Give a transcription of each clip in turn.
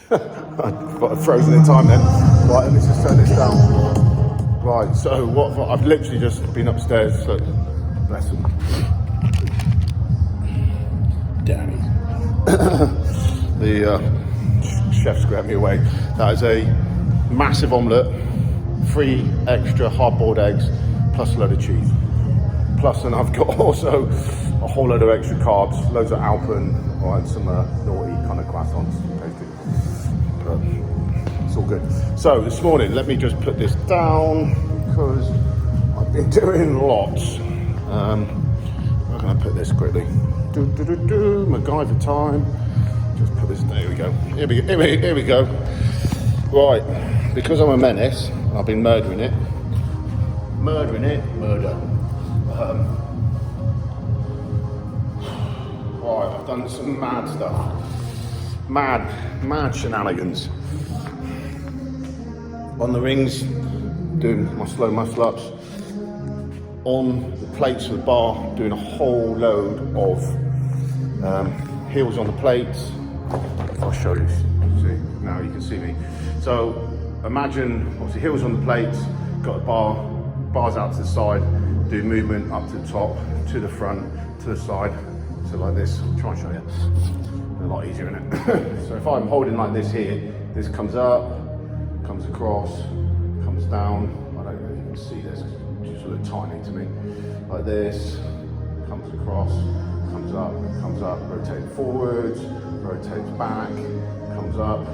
I've frozen in time then. Right, let me just turn this down. Right, so what I've literally just been upstairs, so bless them. Daddy. The chef's grabbed me away. That is a massive omelette, 3 extra hard-boiled eggs, plus a load of cheese. Plus, and I've got also a whole load of extra carbs, loads of Alpen, and some naughty kind of croissants, but it's all good. So this morning, let me just put this down because I've been doing lots. Where can I put this quickly? MacGyver time. Just put this. There we go. Here we go. Right, because I'm a menace, I've been murder. Right, I've done some mad stuff. Mad shenanigans. On the rings, doing my slow muscle ups. On the plates of the bar, doing a whole load of heels on the plates. If I'll show you, see, now you can see me. So imagine, obviously heels on the plates, got a bars out to the side, do movement up to the top, to the front, to the side. So like this, I'll try and show you. A lot easier, isn't it? So if I'm holding like this here, this comes up, comes across, comes down. I don't know if you can see this, it's just a little tiny to me. Like this, comes across, comes up, rotates forwards, rotates back, comes up,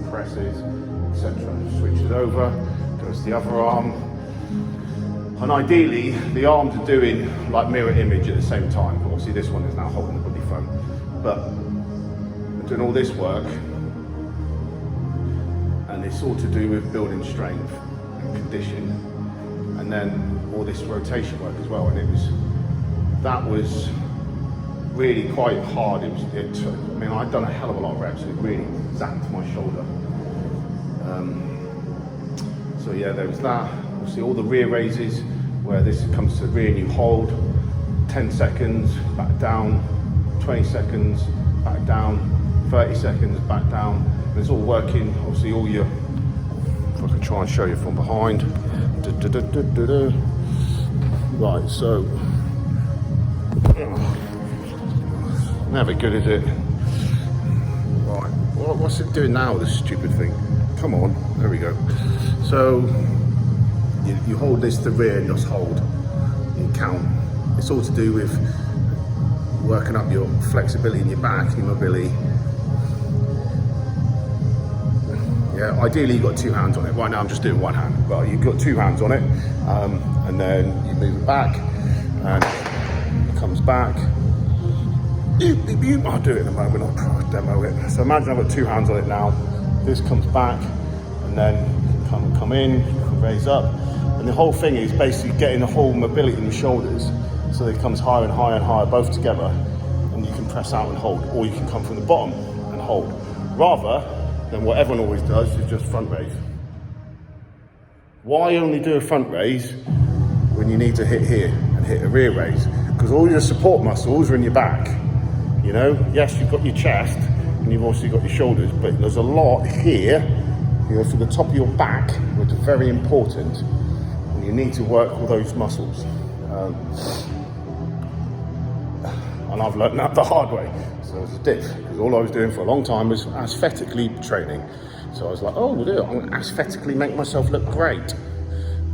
presses, etc. Switches over, goes to the other arm. And ideally, the arms are doing like mirror image at the same time. Obviously this one is now holding the body front. But I'm doing all this work, and it's all to do with building strength and condition, and then all this rotation work as well. And that was really quite hard. I mean, I'd done a hell of a lot of reps, and it really zapped my shoulder. So yeah, there was that. Obviously all the rear raises, where this comes to the rear and you hold 10 seconds, back down, 20 seconds, back down, 30 seconds, back down. And it's all working, obviously all your, if I can try and show you from behind. Right, so, never good, is it? Right, what's it doing now, this stupid thing? Come on, there we go. So, you hold this to the rear and just hold, you count. It's all to do with working up your flexibility in your back, your mobility. Yeah, ideally you've got 2 hands on it. Right now I'm just doing 1 hand, but you've got 2 hands on it, and then you move it back, and it comes back. I'll do it in a moment, I'll demo it. So imagine I've got 2 hands on it now. This comes back, and then you can come in, you can raise up. And the whole thing is basically getting the whole mobility in your shoulders so that it comes higher and higher and higher, both together, and you can press out and hold, or you can come from the bottom and hold, rather than what everyone always does, is just front raise. Why only do a front raise when you need to hit here and hit a rear raise? Because all your support muscles are in your back. You know, yes, you've got your chest and you've also got your shoulders, but there's a lot here, you know, for the top of your back, which is very important. You need to work all those muscles. And I've learned that the hard way. So it's a diff, because all I was doing for a long time was aesthetically training. So I was like, oh, I'm going to aesthetically make myself look great.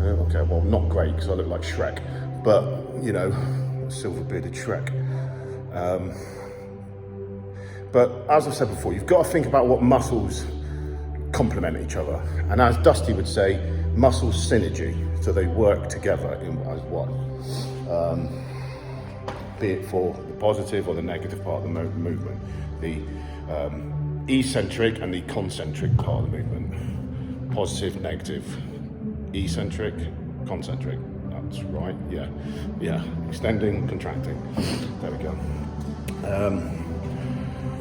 Okay, well, not great, because I look like Shrek, but, you know, silver bearded Shrek. But as I said before, you've got to think about what muscles complement each other. And as Dusty would say, muscle synergy, so they work together as one. Be it for the positive or the negative part of the movement. The eccentric and the concentric part of the movement. Positive, negative, eccentric, concentric. That's right, yeah. Extending, contracting. There we go.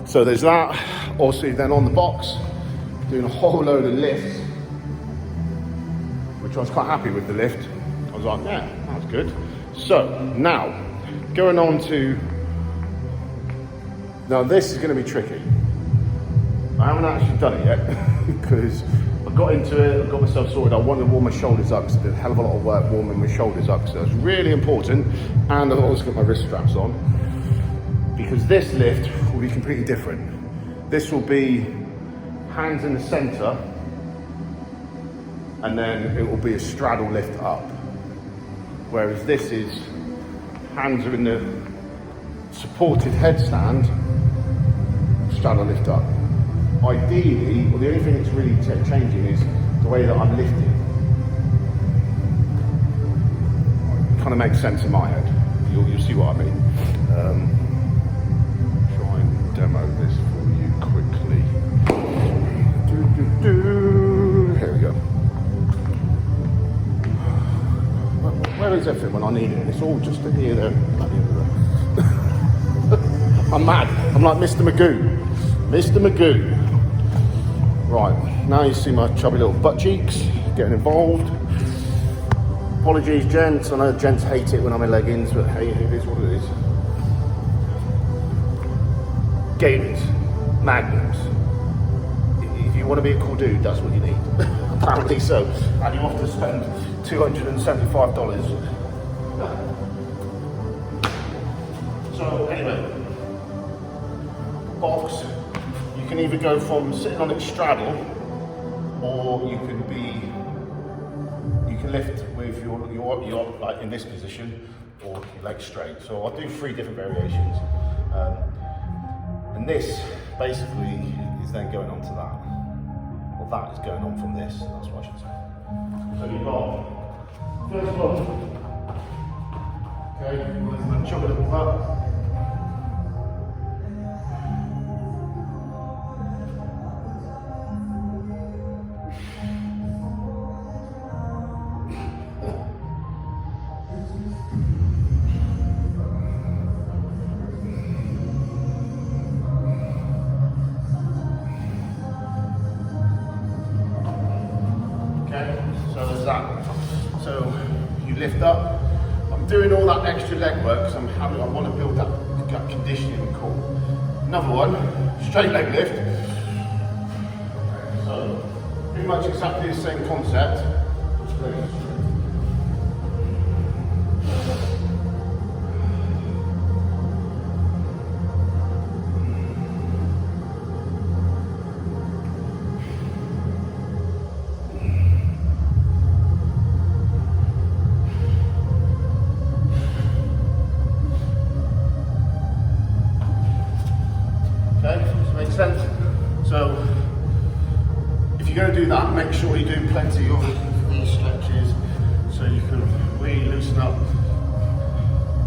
So there's that. Also then on the box, doing a whole load of lifts, which I was quite happy with the lift. I was like, yeah, that's good. So now, going on to, now this is going to be tricky. I haven't actually done it yet because I got into it, I got myself sorted. I wanted to warm my shoulders up because I did a hell of a lot of work warming my shoulders up, so it's really important. And I've also got my wrist straps on because this lift will be completely different. This will be hands in the center, and then it will be a straddle lift up. Whereas this is hands are in the supported headstand, straddle lift up. Ideally, well, the only thing that's really changing is the way that I'm lifting. It kind of makes sense in my head. You'll see what I mean. Try and demo this for you quickly. Here we go. Where is everything when I need it? It's all just here, there, at the end of it. I'm mad. I'm like Mr. Magoo. Mr. Magoo. Right, now you see my chubby little butt cheeks getting involved. Apologies, gents. I know gents hate it when I'm in leggings, but hey, it is what it is. Gators, magnums. If you want to be a cool dude, that's what you need. Apparently so. And you have to spend $275. So anyway, box. You can either go from sitting on it straddle, or you can lift with your like in this position, or your legs straight. So I'll do 3 different variations, and this basically is then going on to that. Well, that is going on from this. That's what I should say. So you've got first one. Okay, chop it up butt. So there's that. So you lift up. I'm doing all that extra leg work because I want to build that conditioning and core. Another one, straight leg lift. So pretty much exactly the same concept. Makes sense? So if you're going to do that, make sure you do plenty of these stretches so you can really loosen up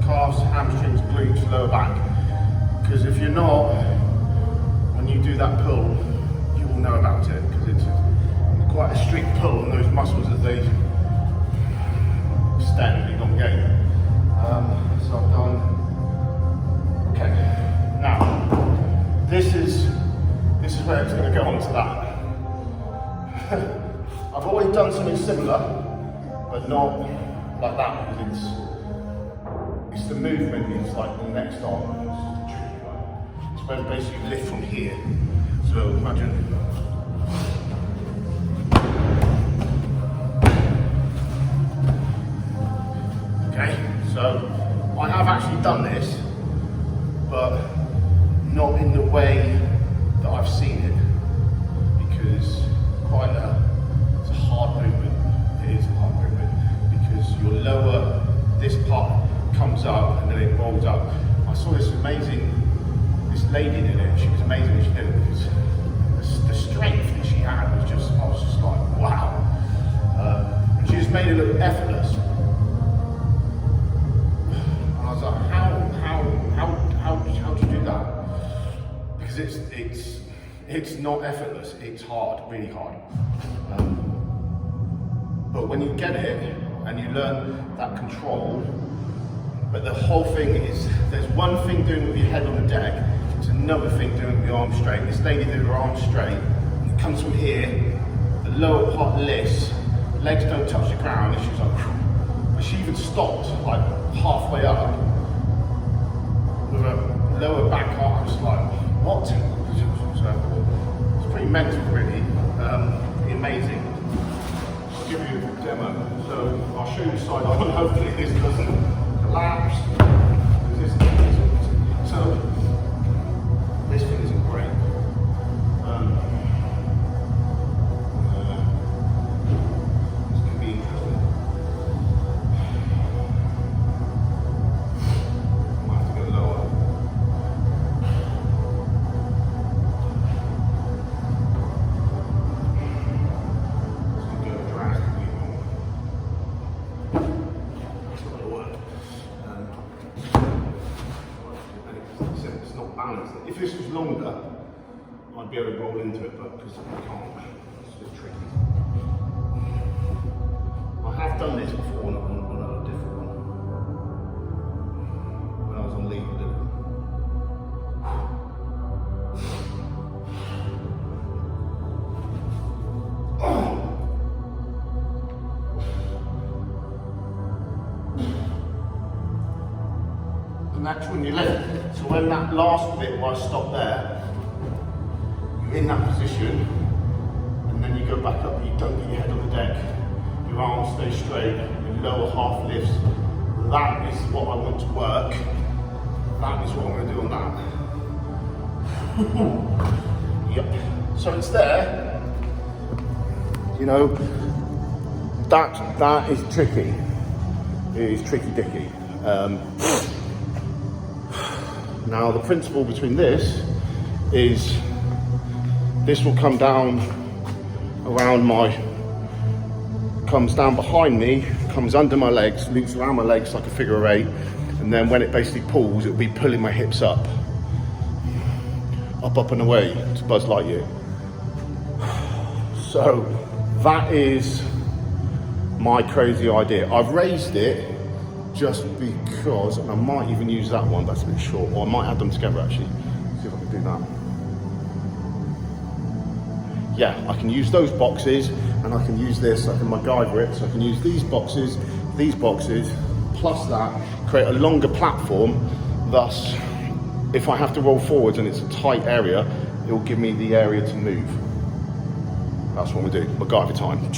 calves, hamstrings, glutes, lower back. Because if you're not, when you do that pull, you will know about it, because it's quite a strict pull on those muscles that they stand in on game. So I've done. Okay, now. This is where it's going to go on to that. I've already done something similar, but not like that, because it's the movement is like the next arm. It's where basically you lift from here. So imagine. Okay, so I have actually done this, but not in the way that I've seen it, because it's a hard movement. It is a hard movement because your lower, this part comes up and then it rolls up. I saw this lady did it. She was amazing when she did it, because the strength that she had was just, I was just like, wow. And she just made it look effortless. And I was like, how do you do that? Because it's not effortless, it's hard, really hard. But when you get it and you learn that control, but the whole thing is, there's one thing doing with your head on the deck, it's another thing doing with your arms straight. This lady did her arms straight, and it comes from here, the lower part lifts, legs don't touch the ground, and she's like, whew. But she even stopped like halfway up with her lower back arms, like, what? So pretty mental really, pretty amazing. I'll give you a demo. So I'll show you side on, hopefully this doesn't collapse. So this thing isn't great. This can be interesting. Might have to go lower. If this was longer, I'd be able to roll into it, but because I can't, it's a bit tricky. I have done this before on a different one. When I was on leave, I did it. And that's when you lift. So when that last bit where I stopped there, you're in that position, and then you go back up, you don't get your head on the deck, your arms stay straight, your lower half lifts. That is what I want to work. That is what I'm going to do on that. Yep. So it's there. You know, that is tricky. It is tricky dicky. Now the principle between this is this will come down around comes down behind me, comes under my legs, loops around my legs like a figure eight, and then when it basically pulls, it'll be pulling my hips up and away to Buzz Lightyear. So that is my crazy idea. I've raised it just because, and I might even use that one, that's a bit short, or I might add them together actually. See if I can do that. Yeah, I can use those boxes, and I can use this, I can MacGyver it, so I can use these boxes, plus that, create a longer platform, thus, if I have to roll forwards and it's a tight area, it will give me the area to move. That's what we do, MacGyver time.